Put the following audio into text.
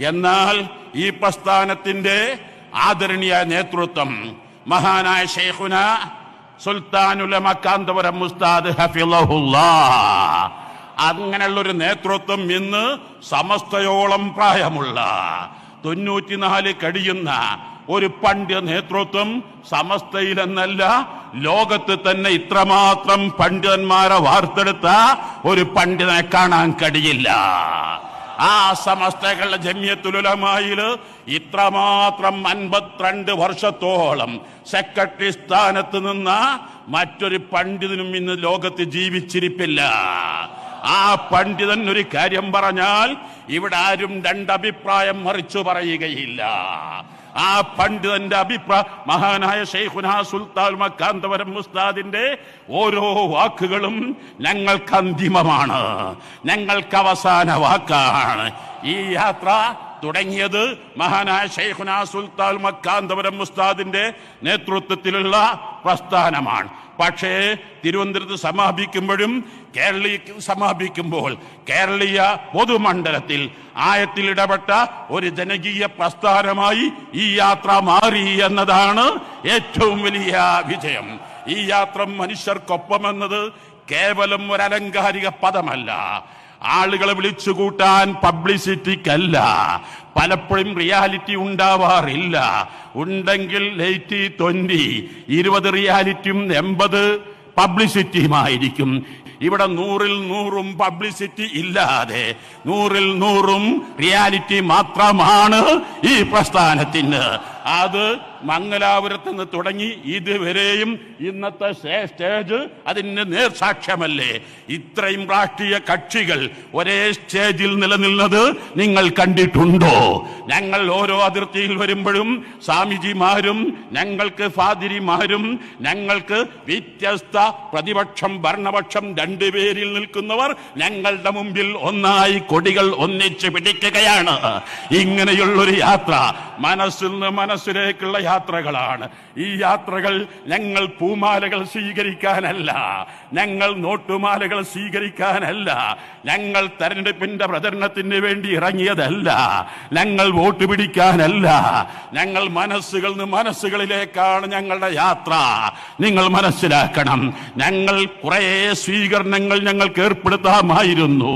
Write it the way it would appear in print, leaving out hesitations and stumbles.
എന്നാൽ ഈ പ്രസ്ഥാനത്തിന്റെ ആദരണീയ നേതൃത്വം മഹാനായ ശൈഖുന സുൽത്താനുലമ കാന്തപുരം ഉസ്താദ് ഹഫിളഹുല്ലാഹ്, അങ്ങനെയുള്ളൊരു നേതൃത്വം ഇന്ന് സമസ്തയോളം പ്രായമുള്ള 94 കഴിയുന്ന ഒരു പണ്ഡിത നേതൃത്വം സമസ്തയിലെന്നല്ല ലോകത്ത് തന്നെ ഇത്രമാത്രം പണ്ഡിതന്മാരെ വാർത്തെടുത്ത ഒരു പണ്ഡിതനെ കാണാൻ കഴിയില്ല. ആ സമസ്തകളുടെ ജമിയത്തുൽ ഉലമായിൽ ഇത്രമാത്രം 52 വർഷത്തോളം സെക്രട്ടറി സ്ഥാനത്ത് നിന്ന മറ്റൊരു പണ്ഡിതനും ഇന്ന് ലോകത്ത് ജീവിച്ചിരിപ്പില്ല. ആ പണ്ഡിതൻ ഒരു കാര്യം പറഞ്ഞാൽ ഇവിടെ ആരും രണ്ടഭിപ്രായം മറിച്ചു പറയുകയില്ല. ആ പണ്ഡിതന്റെ അഭിപ്രായം മഹാനായ ശൈഖുനാ സുൽത്താൻ കാന്തപുരം ഉസ്താദിന്റെ ഓരോ വാക്കുകളും ഞങ്ങൾക്ക് അന്തിമമാണ്, ഞങ്ങൾക്ക് അവസാന വാക്കാണ്. ഈ യാത്ര തുടങ്ങിയത് മഹാനായ ശൈഖുനാ സുൽത്താൻ കാന്തപുരം ഉസ്താദിന്റെ നേതൃത്വത്തിലുള്ള പ്രസ്ഥാനമാണ്. പക്ഷേ തിരുവനന്തപുരത്ത് സമാപിക്കുമ്പോഴും കേരളീയക്ക് സമാപിക്കുമ്പോൾ കേരളീയ പൊതുമണ്ഡലത്തിൽ ആയത്തിൽ ഇടപെട്ട ഒരു ജനകീയ പ്രസ്ഥാനമായി ഈ യാത്ര മാറി എന്നതാണ് ഏറ്റവും വലിയ വിജയം. ഈ യാത്ര മനുഷ്യർക്കൊപ്പമെന്നത് കേവലം ഒരു അലങ്കാരിക പദമല്ല, ആളുകളെ വിളിച്ചുകൂട്ടാൻ പബ്ലിസിറ്റിക്കല്ല. പലപ്പോഴും റിയാലിറ്റി ഉണ്ടാവാറില്ല. ഉണ്ടെങ്കിൽ 80-20, 20 റിയാലിറ്റിയും 80 പബ്ലിസിറ്റിയുമായിരിക്കും. ഇവിടെ 100-ൽ 100 പബ്ലിസിറ്റി ഇല്ലാതെ 100-ൽ 100 റിയാലിറ്റി മാത്രമാണ് ഈ പ്രസ്ഥാനത്തിന്. അത് മംഗലാപുരത്ത് നിന്ന് തുടങ്ങി ഇതുവരെയും ഇന്നത്തെ സ്റ്റേജ് അതിന് നേർസാക്ഷ്യമല്ലേ. ഇത്രയും രാഷ്ട്രീയ കക്ഷികൾ ഒരേ സ്റ്റേജിൽ നിലനിന്നത് നിങ്ങൾ കണ്ടിട്ടുണ്ടോ? ഞങ്ങൾ ഓരോ അതിർത്തിയിൽ വരുമ്പോഴും സ്വാമിജിമാരും ഞങ്ങൾക്ക് ഫാദിരിമാരും ഞങ്ങൾക്ക് വ്യത്യസ്ത പ്രതിപക്ഷം ഭരണപക്ഷം രണ്ടുപേരിൽ നിൽക്കുന്നവർ ഞങ്ങളുടെ മുമ്പിൽ ഒന്നായി കൊടികൾ ഒന്നിച്ച് പിടിക്കുകയാണ്. ഇങ്ങനെയുള്ളൊരു യാത്ര മനസ്സിൽ നിന്ന് മനസ്സിലേക്കുള്ള യാത്രകളാണ്. ഈ യാത്രകൾ ഞങ്ങൾ പൂമാലകൾ സ്വീകരിക്കാനല്ല, ഞങ്ങൾ നോട്ടുമാലകൾ സ്വീകരിക്കാനല്ല, ഞങ്ങൾ തെരഞ്ഞെടുപ്പിന്റെ പ്രചരണത്തിന് വേണ്ടി ഇറങ്ങിയതല്ല, ഞങ്ങൾ വോട്ട് പിടിക്കാനല്ല. ഞങ്ങൾ മനസ്സുകളിൽ നിന്ന് മനസ്സുകളിലേക്കാണ് ഞങ്ങളുടെ യാത്ര. നിങ്ങൾ മനസ്സിലാക്കണം, ഞങ്ങൾ കുറേ സ്വീകരണങ്ങൾ ഞങ്ങൾക്ക് ഏർപ്പെടുത്താമായിരുന്നു.